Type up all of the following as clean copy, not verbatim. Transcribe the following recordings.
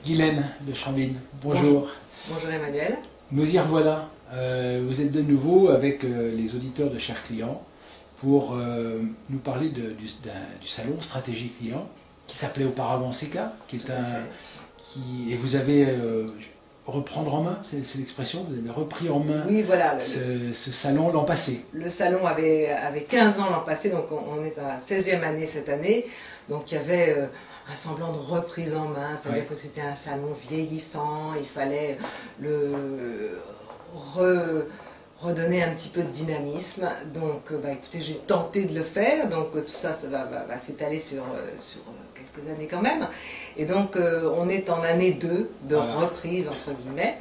Guylaine de Chambine, bonjour. Bonjour Emmanuel. Nous y revoilà. Vous êtes de nouveau avec les auditeurs de Chers Clients pour nous parler du salon Stratégie Client qui s'appelait auparavant CK, qui est et vous avez reprendre en main, c'est l'expression, vous avez repris en main oui, voilà, ce salon l'an passé. Le salon avait 15 ans l'an passé, donc on est à la 16e année cette année, donc il y avait un semblant de reprise en main, c'est-à-dire que c'était un salon vieillissant, il fallait le redonner un petit peu de dynamisme. Donc écoutez, j'ai tenté de le faire, donc tout ça, va s'étaler sur quelques années quand même. Et donc on est en année 2 de reprise entre guillemets.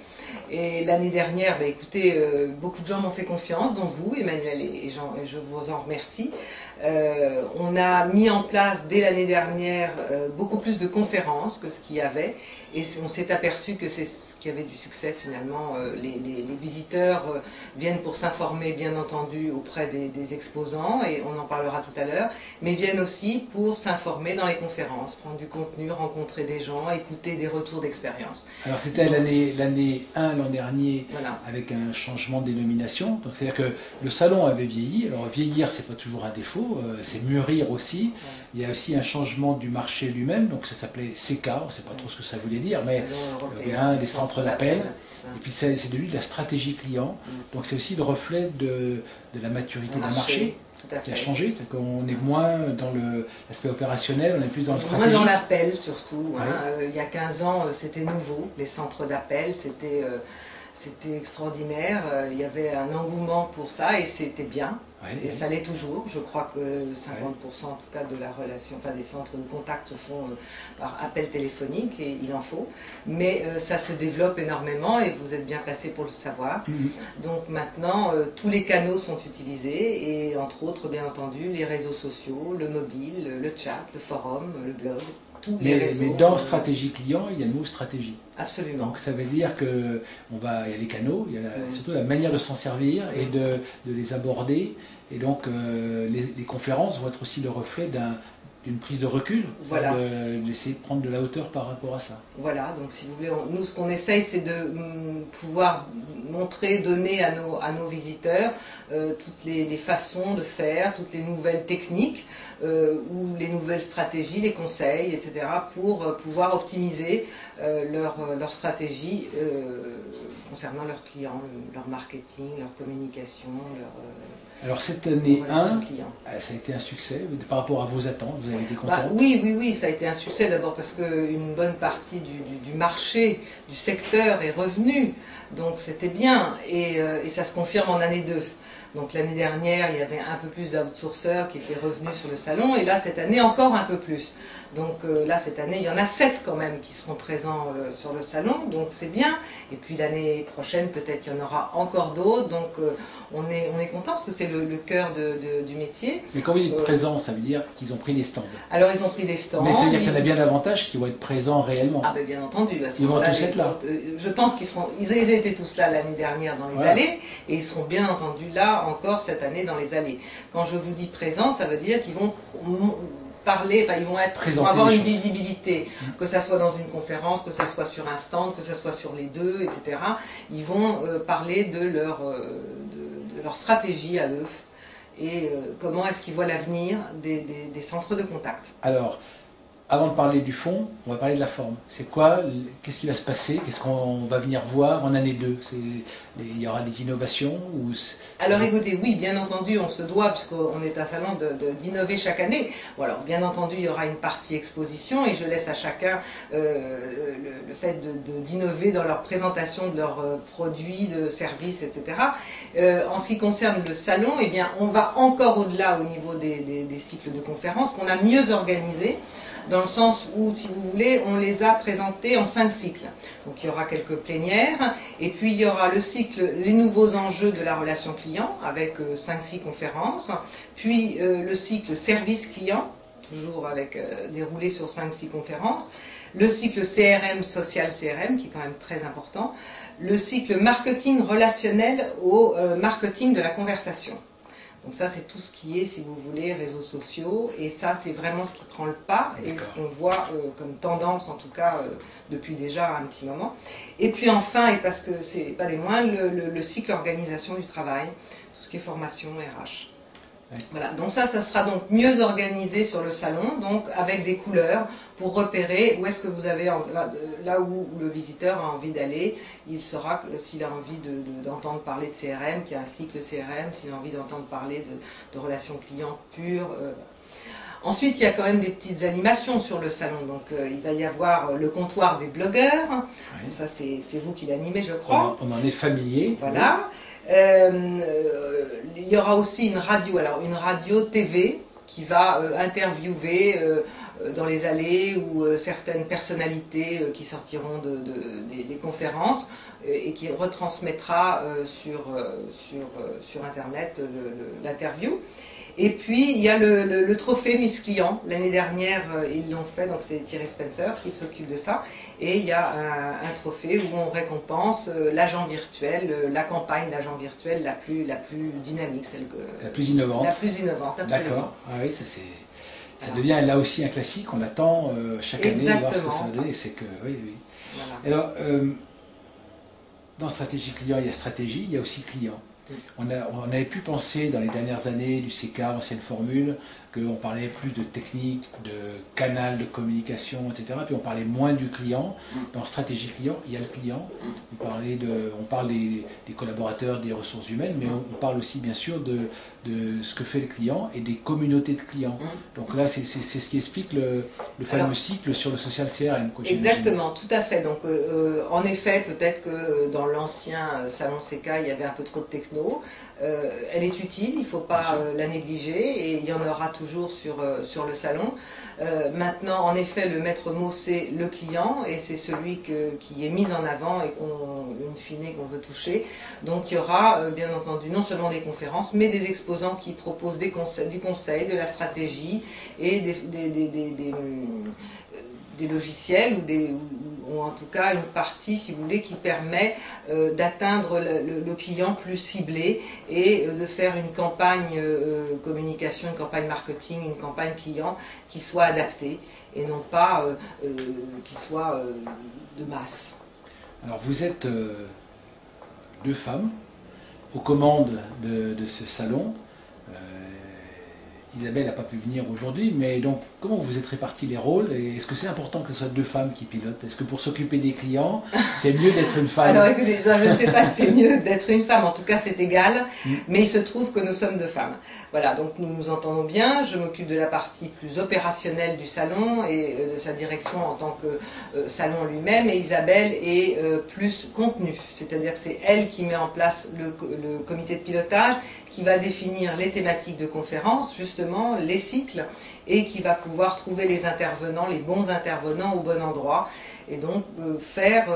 Et l'année dernière, écoutez, beaucoup de gens m'ont fait confiance, dont vous, Emmanuel et Jean, et je vous en remercie. On a mis en place dès l'année dernière beaucoup plus de conférences que ce qu'il y avait, et on s'est aperçu que c'est ce qui avait du succès finalement. Les visiteurs viennent pour s'informer bien entendu auprès des exposants, et on en parlera tout à l'heure, mais viennent aussi pour s'informer dans les conférences, prendre du contenu, rencontrer des gens, écouter des retours d'expérience. Alors c'était l'année 1 l'an dernier, voilà, avec un changement de dénomination, donc c'est-à-dire que le salon avait vieilli. Alors vieillir, c'est pas toujours un défaut, c'est mûrir aussi. Il y a aussi un changement du marché lui-même, donc ça s'appelait CK, on ne sait pas trop ce que ça voulait dire, mais des centres d'appel. Et puis c'est devenu de la stratégie client, donc c'est aussi le reflet de la maturité d'un marché qui a changé, c'est qu'on est moins dans l'aspect opérationnel, on est plus dans le stratégique. Moins dans l'appel surtout. Il y a 15 ans, c'était nouveau, les centres d'appel, c'était extraordinaire, il y avait un engouement pour ça et c'était bien. Et ça l'est toujours. Je crois que 50% en tout cas de la relation, enfin des centres de contact se font par appel téléphonique, et il en faut. Mais ça se développe énormément et vous êtes bien placé pour le savoir. Donc maintenant, tous les canaux sont utilisés, et entre autres, bien entendu, les réseaux sociaux, le mobile, le chat, le forum, le blog. Mais dans stratégie client, il y a nos stratégies. Absolument. Donc ça veut dire que il y a les canaux, il y a surtout la manière de s'en servir et de les aborder. Et donc les conférences vont être aussi le reflet d'une prise de recul, voilà, d'essayer de prendre de la hauteur par rapport à ça. Voilà, donc si vous voulez, nous ce qu'on essaye, c'est de pouvoir montrer, donner à nos visiteurs toutes les façons de faire, toutes les nouvelles techniques ou les nouvelles stratégies, les conseils, etc. pour pouvoir optimiser leur stratégie concernant leurs clients, leur marketing, leur communication, Alors cette année 1, ça a été un succès par rapport à vos attentes, vous avez été content? Oui, ça a été un succès d'abord parce qu'une bonne partie du marché, du secteur est revenu, donc c'était bien, et ça se confirme en année 2. Donc l'année dernière, il y avait un peu plus d'outsourceurs qui étaient revenus sur le salon, et là cette année encore un peu plus. Donc là cette année, il y en a 7 quand même qui seront présents sur le salon, donc c'est bien. Et puis l'année prochaine, peut-être qu'il y en aura encore d'autres, donc on est content parce que c'est le cœur du métier. Mais quand vous dites présents, ça veut dire qu'ils ont pris les stands? Alors ils ont pris des stands. Mais ça veut dire qu'il y en a bien davantage qui vont être présents réellement. Ah ben bien entendu. Ils vont tous être là. Je pense ils étaient tous là l'année dernière dans les allées, et ils seront bien entendu là encore cette année dans les allées. Quand je vous dis présents, ça veut dire qu'ils vont parler, ils vont avoir une visibilité, que ça soit dans une conférence, que ça soit sur un stand, que ça soit sur les deux, etc. Ils vont parler de leur stratégie à eux, et comment est-ce qu'ils voient l'avenir des centres de contact. Alors, avant de parler du fond, on va parler de la forme. C'est quoi? Qu'est-ce qui va se passer? Qu'est-ce qu'on va venir voir en année 2? Il y aura des innovations ou... Alors écoutez, oui, bien entendu, on se doit, puisqu'on est un salon, d'innover chaque année. Bon, alors bien entendu, il y aura une partie exposition, et je laisse à chacun le fait d'innover dans leur présentation de leurs produits, de services, etc. En ce qui concerne le salon, eh bien, on va encore au-delà au niveau des cycles de conférences qu'on a mieux organisés, dans le sens où, si vous voulez, on les a présentés en 5 cycles. Donc il y aura quelques plénières, et puis il y aura le cycle Les nouveaux enjeux de la relation client, avec 5-6 conférences, puis le cycle Service client, toujours déroulé sur 5-6 conférences, le cycle CRM, Social CRM, qui est quand même très important, le cycle Marketing relationnel au marketing de la conversation. Donc ça, c'est tout ce qui est, si vous voulez, réseaux sociaux. Et ça, c'est vraiment ce qui prend le pas et ce qu'on voit comme tendance, en tout cas, depuis déjà un petit moment. Et puis enfin, et parce que c'est pas des moindres, le cycle organisation du travail, tout ce qui est formation RH. Voilà, donc ça sera donc mieux organisé sur le salon, donc avec des couleurs pour repérer où est-ce que vous avez, là où le visiteur a envie d'aller, il saura que s'il a envie d'entendre parler de CRM, qu'il y a un cycle CRM, s'il a envie d'entendre parler de relations clients pures. Ensuite, il y a quand même des petites animations sur le salon, donc il va y avoir le comptoir des blogueurs, donc ça c'est vous qui l'animez je crois. On en est familier. Voilà. Oui. Il y aura aussi une radio, alors une radio TV qui va interviewer dans les allées ou certaines personnalités qui sortiront des conférences et qui retransmettra sur Internet l'interview. Et puis il y a le trophée Miss Client. L'année dernière, ils l'ont fait, donc c'est Thierry Spencer qui s'occupe de ça. Et il y a un trophée où on récompense l'agent virtuel, la campagne d'agent virtuel la plus dynamique, la plus innovante. La plus innovante, absolument. D'accord. Ah oui, ça devient là aussi un classique. On attend chaque année de voir ce que ça va donner. C'est que oui. Voilà. Alors, dans stratégie client, il y a stratégie, il y a aussi client. On avait pu penser dans les dernières années du CK, ancienne formule, qu'on parlait plus de technique, de canal de communication, etc. Puis on parlait moins du client. Dans stratégie client, il y a le client. On parle des collaborateurs, des ressources humaines, mais on parle aussi bien sûr de ce que fait le client et des communautés de clients. Donc là, c'est ce qui explique le fameux cycle sur le social CRM. Exactement, tout à fait. Donc en effet, peut-être que dans l'ancien salon CK, il y avait un peu trop de techno. Elle est utile, il ne faut pas la négliger et il y en aura toujours sur le salon. Maintenant, en effet, le maître mot, c'est le client et c'est celui qui est mis en avant et in fine qu'on veut toucher. Donc il y aura bien entendu non seulement des conférences, mais des exposants qui proposent du conseil, de la stratégie et des logiciels ou en tout cas une partie, si vous voulez, qui permet d'atteindre le client plus ciblé et de faire une campagne communication, une campagne marketing, une campagne client qui soit adaptée et non pas qui soit de masse. Alors vous êtes deux femmes aux commandes de ce salon. Isabelle n'a pas pu venir aujourd'hui, mais donc comment vous êtes répartis les rôles et est-ce que c'est important que ce soit deux femmes qui pilotent? Est-ce que pour s'occuper des clients, c'est mieux d'être une femme? Alors écoutez, je ne sais pas si c'est mieux d'être une femme, en tout cas c'est égal, mais il se trouve que nous sommes deux femmes. Voilà, donc nous nous entendons bien, je m'occupe de la partie plus opérationnelle du salon et de sa direction en tant que salon lui-même, et Isabelle est plus contenu, c'est-à-dire que c'est elle qui met en place le comité de pilotage, qui va définir les thématiques de conférence, justement, les cycles, et qui va pouvoir trouver les intervenants, les bons intervenants au bon endroit, et donc faire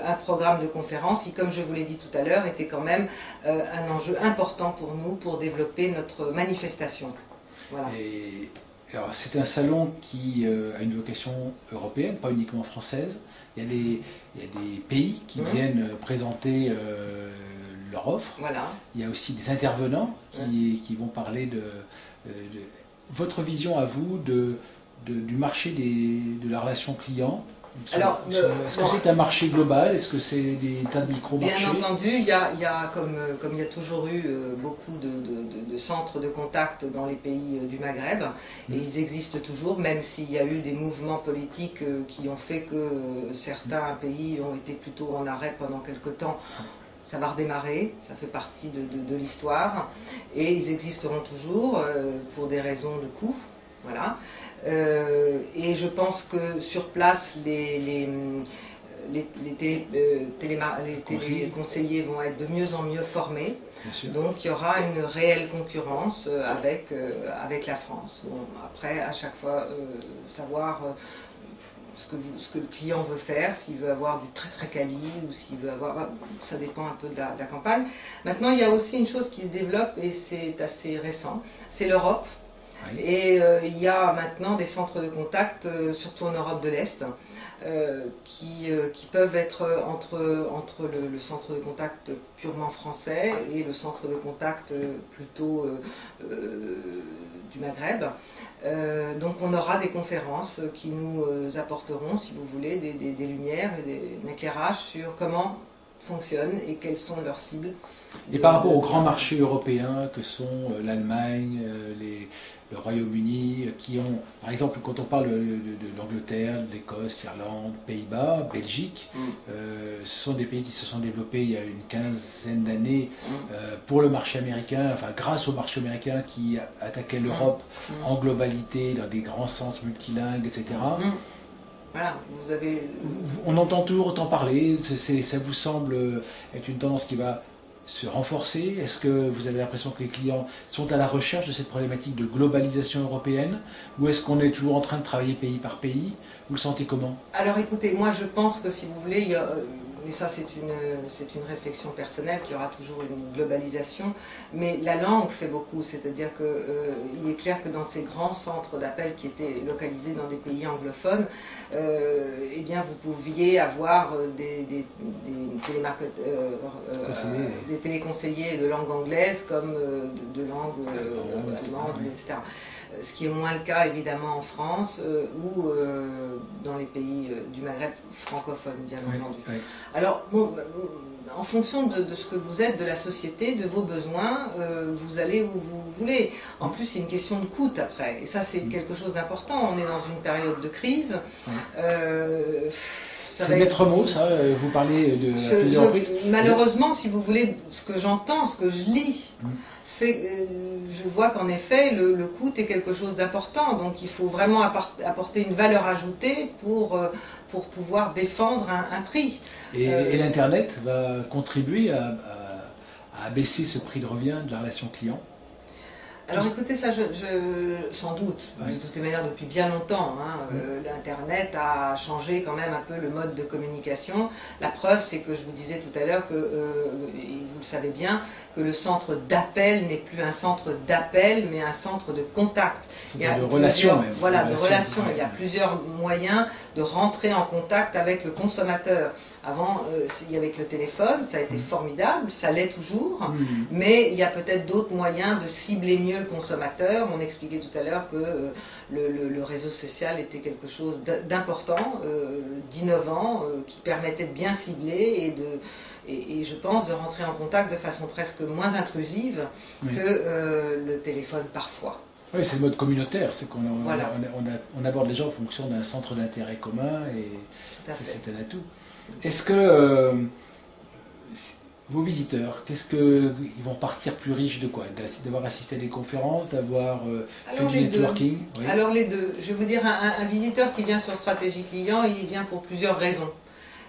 un programme de conférence qui, comme je vous l'ai dit tout à l'heure, était quand même un enjeu important pour nous, pour développer notre manifestation. Voilà. Et alors, c'est un salon qui a une vocation européenne, pas uniquement française. Il y a des pays qui viennent présenter leur offre. Voilà. Il y a aussi des intervenants qui vont parler de votre vision à vous du marché de la relation client. Est-ce que c'est un marché global? Est-ce que c'est des tas de micro-marchés? Bien entendu, il y a comme il y a toujours eu beaucoup de centres de contact dans les pays du Maghreb, et ils existent toujours, même s'il y a eu des mouvements politiques qui ont fait que certains pays ont été plutôt en arrêt pendant quelque temps. Ça va redémarrer, ça fait partie de l'histoire, et ils existeront toujours pour des raisons de coût. Voilà. Et je pense que sur place, les téléconseillers vont être de mieux en mieux formés. Donc il y aura une réelle concurrence avec la France. Bon, après, à chaque fois, savoir ce que le client veut faire, s'il veut avoir du très très quali ou s'il veut avoir... Ça dépend un peu de la campagne. Maintenant, il y a aussi une chose qui se développe et c'est assez récent, c'est l'Europe. Oui. Et il y a maintenant des centres de contact, surtout en Europe de l'Est, qui peuvent être entre le centre de contact purement français et le centre de contact plutôt du Maghreb. Donc on aura des conférences qui nous apporteront, si vous voulez, des lumières et un éclairage sur comment fonctionnent et quelles sont leurs cibles. Et par rapport aux grands marchés européens que sont l'Allemagne, le Royaume-Uni, qui ont, par exemple, quand on parle de l'Angleterre, de l'Écosse, l'Irlande, Pays-Bas, Belgique, ce sont des pays qui se sont développés il y a une quinzaine d'années pour le marché américain, enfin grâce au marché américain qui attaquait l'Europe en globalité, dans des grands centres multilingues, etc. Voilà, vous avez... On entend toujours autant parler, ça vous semble être une tendance qui va se renforcer? Est-ce que vous avez l'impression que les clients sont à la recherche de cette problématique de globalisation européenne? Ou est-ce qu'on est toujours en train de travailler pays par pays? Vous le sentez comment? Alors écoutez, moi je pense que si vous voulez, mais ça c'est une réflexion personnelle, qu'il y aura toujours une globalisation, mais la langue fait beaucoup, c'est-à-dire qu'il est clair que dans ces grands centres d'appel qui étaient localisés dans des pays anglophones, eh bien vous pouviez avoir des téléconseillers de langue anglaise comme de langue allemande, etc. Ce qui est moins le cas évidemment en France ou dans les pays du Maghreb francophone, bien entendu. Oui. Alors, bon, en fonction de ce que vous êtes, de la société, de vos besoins, vous allez où vous voulez. En plus, c'est une question de coût après. Et ça, c'est quelque chose d'important. On est dans une période de crise. C'est le maître mot, ça. Vous parlez de plusieurs reprises. Malheureusement, si vous voulez, ce que j'entends, ce que je lis, je vois qu'en effet le coût est quelque chose d'important, donc il faut vraiment apporter une valeur ajoutée pour pouvoir défendre un prix. Et l'Internet va contribuer à abaisser ce prix de revient de la relation client? Alors écoutez, ça, sans doute, de toutes les manières depuis bien longtemps, l'Internet a changé quand même un peu le mode de communication. La preuve, c'est que je vous disais tout à l'heure que, vous le savez bien, que le centre d'appel n'est plus un centre d'appel, mais un centre de contact. Il y a de relations même. Voilà, de relations. Il y a plusieurs moyens de rentrer en contact avec le consommateur. Avant, il y avait le téléphone, ça a été formidable, ça l'est toujours, mais il y a peut-être d'autres moyens de cibler mieux le consommateur. On expliquait tout à l'heure que le réseau social était quelque chose d'important, d'innovant, qui permettait de bien cibler et je pense de rentrer en contact de façon presque moins intrusive que le téléphone parfois. Oui, c'est le mode communautaire, c'est qu'on on aborde les gens en fonction d'un centre d'intérêt commun et c'est un atout. Est-ce que vos visiteurs, ils vont partir plus riches de quoi? D'avoir assisté à des conférences, d'avoir fait du networking? Oui. Alors les deux. Je vais vous dire, un visiteur qui vient sur Stratégie Client, il vient pour plusieurs raisons.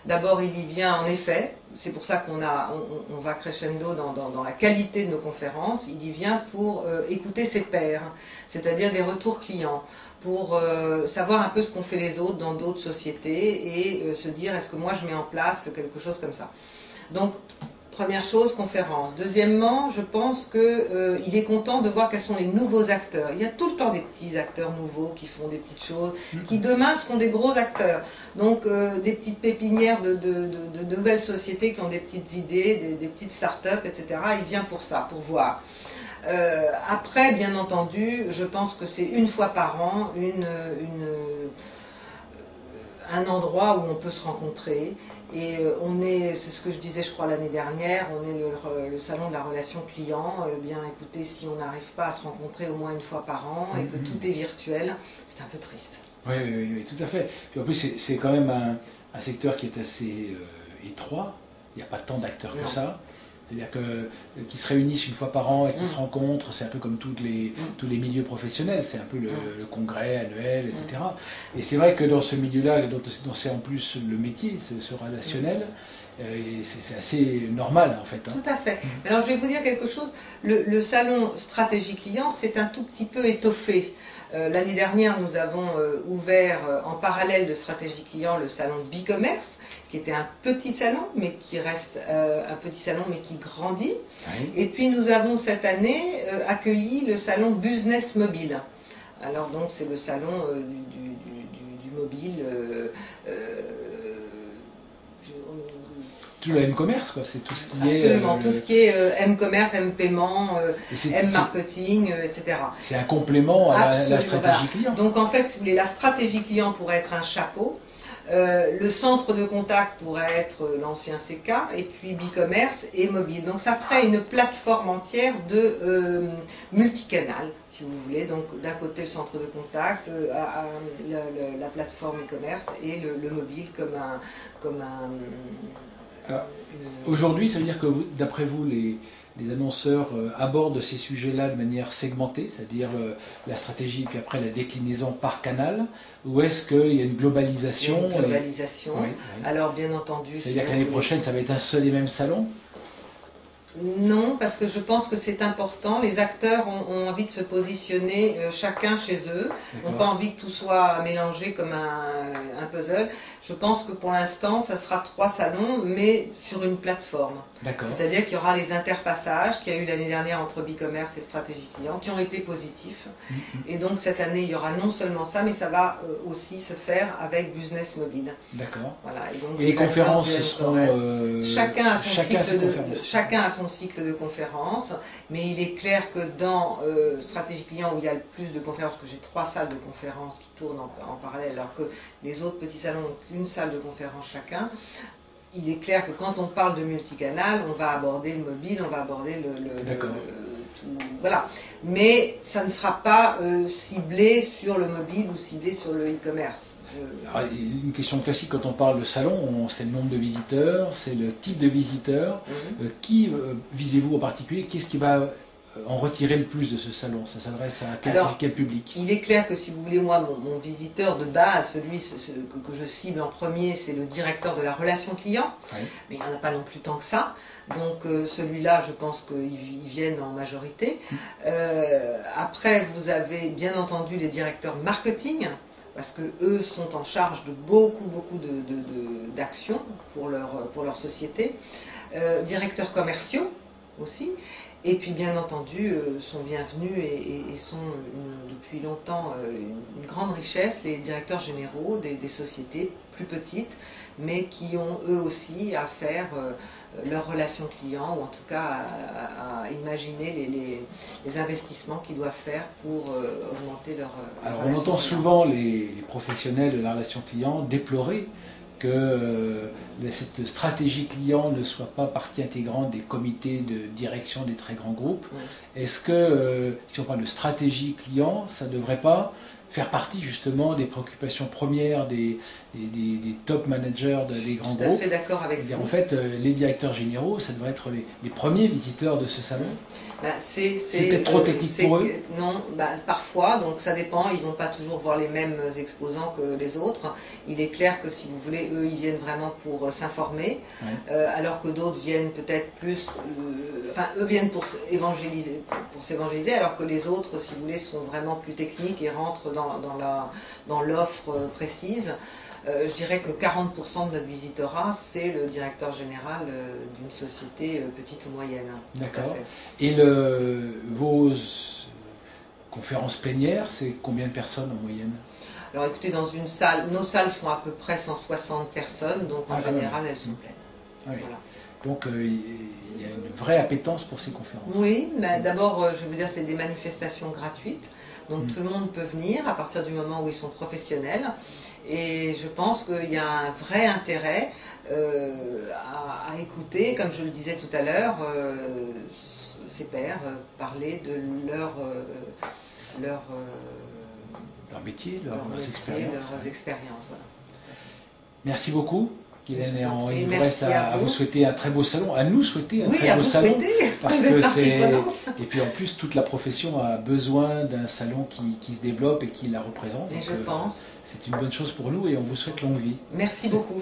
D'abord, il y vient en effet, c'est pour ça qu'on va crescendo dans la qualité de nos conférences, il y vient pour écouter ses pairs, c'est-à-dire des retours clients, pour savoir un peu ce qu'ont fait les autres dans d'autres sociétés et se dire est-ce que moi je mets en place quelque chose comme ça. Donc, première chose, conférence. Deuxièmement, je pense qu'il est content de voir quels sont les nouveaux acteurs. Il y a tout le temps des petits acteurs nouveaux qui font des petites choses, qui demain seront des gros acteurs. Donc des petites pépinières de nouvelles sociétés qui ont des petites idées, des petites start-up, etc. Il vient pour ça, pour voir. Après, bien entendu, je pense que c'est une fois par an un endroit où on peut se rencontrer. Et c'est ce que je disais je crois l'année dernière, on est le salon de la relation client. Bien écoutez, si on n'arrive pas à se rencontrer au moins une fois par an et que tout est virtuel, c'est un peu triste. Oui, tout à fait. Puis en plus, c'est quand même un secteur qui est assez étroit, il n'y a pas tant d'acteurs que ça. C'est-à-dire qu'ils se réunissent une fois par an et qu'ils se rencontrent, c'est un peu comme tous les milieux professionnels, c'est un peu le congrès annuel, etc. Et c'est vrai que dans ce milieu-là, dont c'est en plus le métier, ce relationnel, c'est assez normal en fait. Tout à fait. Alors je vais vous dire quelque chose, le salon Stratégie Client s'est un tout petit peu étoffé. L'année dernière, nous avons ouvert en parallèle de Stratégie Client le salon Bicommerce, qui était un petit salon, mais qui reste un petit salon, mais qui grandit. Oui. Et puis nous avons cette année accueilli le salon Business Mobile. Alors donc c'est le salon du mobile. Tout le M-commerce, quoi, c'est tout ce qui Absolument, est... tout ce qui est M-commerce, M-paiement, M-marketing, etc. C'est un complément à la stratégie voilà. client. Donc en fait, si vous voulez, la stratégie client pourrait être un chapeau. Le centre de contact pourrait être l'ancien CK, et puis e-commerce et mobile. Donc ça ferait une plateforme entière de multicanal, si vous voulez. Donc d'un côté le centre de contact, la plateforme e-commerce et le mobile comme un aujourd'hui, ça veut dire que d'après vous, les annonceurs abordent ces sujets-là de manière segmentée, c'est-à-dire la stratégie, puis après la déclinaison par canal, ou est-ce qu'il y a une globalisation? Il y a une globalisation. Oui, oui. Alors bien entendu... C'est-à-dire que l'année prochaine, ça va être un seul et même salon? Non, parce que je pense que c'est important. Les acteurs ont envie de se positionner chacun chez eux, n'ont pas envie que tout soit mélangé comme un puzzle. Je pense que pour l'instant, ça sera 3 salons, mais sur une plateforme. C'est-à-dire qu'il y aura les interpassages qu'il y a eu l'année dernière entre e-commerce et stratégie client, qui ont été positifs. Et donc cette année, il y aura non seulement ça, mais ça va aussi se faire avec Business Mobile. D'accord. Voilà. Et les conférences seront... Chacun a son cycle de conférences, mais il est clair que dans stratégie client, où il y a le plus de conférences, que j'ai 3 salles de conférences qui tournent en parallèle, alors que les autres petits salons ont une salle de conférence chacun, il est clair que quand on parle de multicanal, on va aborder le mobile, on va aborder voilà. Mais ça ne sera pas ciblé sur le mobile ou ciblé sur le e-commerce. Une question classique quand on parle de salon, c'est le nombre de visiteurs, c'est le type de visiteurs. Qui visez-vous en particulier? Qu'est-ce qui va en retirer le plus de ce salon? Ça s'adresse à quel public? Il est clair que si vous voulez, moi, mon visiteur de base, celui que je cible en premier, c'est le directeur de la relation client. Oui. Mais il n'y en a pas non plus tant que ça. Donc celui-là, je pense qu'ils viennent en majorité. Après, vous avez bien entendu les directeurs marketing, parce qu'eux sont en charge de beaucoup d'actions pour leur société. Directeurs commerciaux aussi. Et puis bien entendu sont bienvenus et sont depuis longtemps une grande richesse, les directeurs généraux des sociétés plus petites, mais qui ont eux aussi à faire leurs relations clients, ou en tout cas à imaginer les investissements qu'ils doivent faire pour augmenter leur... Alors on entend souvent les professionnels de la relation client déplorer que cette stratégie client ne soit pas partie intégrante des comités de direction des très grands groupes. Est-ce que, si on parle de stratégie client, ça ne devrait pas faire partie justement des préoccupations premières des top managers des grands groupes? Je suis tout à fait d'accord avec vous. En fait, les directeurs généraux, ça devrait être les premiers visiteurs de ce salon. C'est peut-être trop technique pour eux? Non, parfois, donc ça dépend, ils ne vont pas toujours voir les mêmes exposants que les autres. Il est clair que si vous voulez, eux, ils viennent vraiment pour s'informer, alors que d'autres viennent peut-être plus... eux viennent pour s'évangéliser, alors que les autres, si vous voulez, sont vraiment plus techniques et rentrent dans l'offre précise. Je dirais que 40% de notre visitorat, c'est le directeur général d'une société petite ou moyenne. D'accord. Et vos conférences plénières, c'est combien de personnes en moyenne? Alors écoutez, dans une salle, nos salles font à peu près 160 personnes, donc en général elles sont pleines. Oui. Voilà. Donc il y a une vraie appétence pour ces conférences. Oui, d'abord je vais vous dire, c'est des manifestations gratuites, donc tout le monde peut venir à partir du moment où ils sont professionnels. Et je pense qu'il y a un vrai intérêt à écouter, comme je le disais tout à l'heure, ces pairs parler de leur métier, leurs expériences. Voilà. Merci beaucoup. Guylaine, il vous reste à vous souhaiter un très beau salon, à nous souhaiter un très beau salon, parce que et puis en plus toute la profession a besoin d'un salon qui se développe et qui la représente. Et je pense. C'est une bonne chose pour nous et on vous souhaite longue vie. Merci beaucoup.